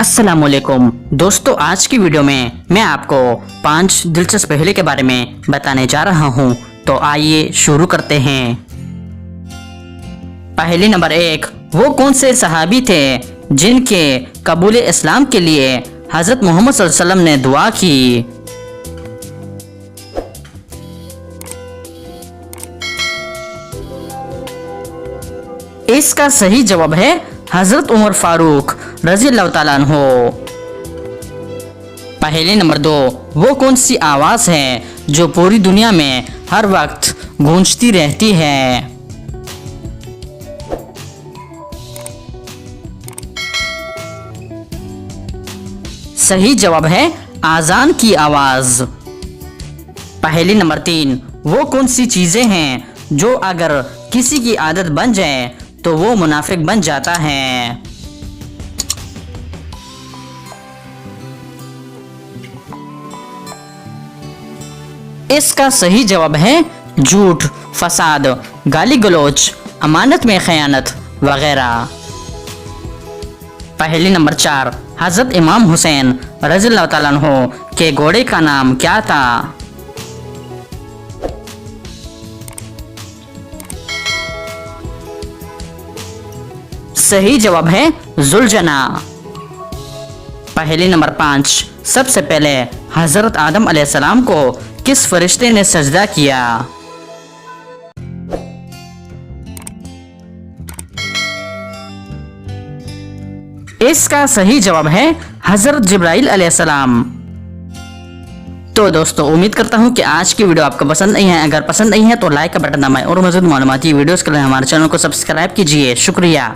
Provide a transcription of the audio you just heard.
अस्सलामुअलैकुम दोस्तों, आज की वीडियो में मैं आपको 5 दिलचस्प पहले के बारे में बताने जा रहा हूं। तो आइए शुरू करते हैं। पहले नंबर 1, वो कौन से सहाबी थे जिनके कबूल इस्लाम के लिए हज़रत मोहम्मद सल्लल्लाहु अलैहि वसल्लम ने दुआ की? इसका सही जवाब है हज़रत उमर फारूक रज़ी अल्लाह ताला अन्हो। पहले नंबर 2, वो कौन सी आवाज़ है जो पूरी दुनिया में हर वक्त गूंजती रहती है? सही जवाब है आज़ान की आवाज़। पहले नंबर 3, वो कौन सी चीज़ें हैं जो अगर किसी की आदत बन जाए तो वो मुनाफिक बन जाता है? इसका सही जवाब है झूठ, फसाद, गाली गलौज, अमानत में खयानत वगैरह। पहले नंबर 4, हज़रत इमाम हुसैन रज़ी अल्लाह ताला अन्हो के घोड़े का नाम क्या था? सही जवाब है जुलजना। पहले नंबर 5, सबसे पहले हज़रत आदम अलैहिस्सलाम को किस फरिश्ते ने सजदा किया? इसका सही जवाब है हज़रत जिब्राइल अलैहिस्सलाम। तो दोस्तों, उम्मीद करता हूं कि आज की वीडियो आपको पसंद नहीं है। अगर पसंद नहीं है तो लाइक का बटन दबाएं और मज़ीद मालूमाती वीडियोस के लिए हमारे चैनल को सब्सक्राइब कीजिए। शुक्रिया।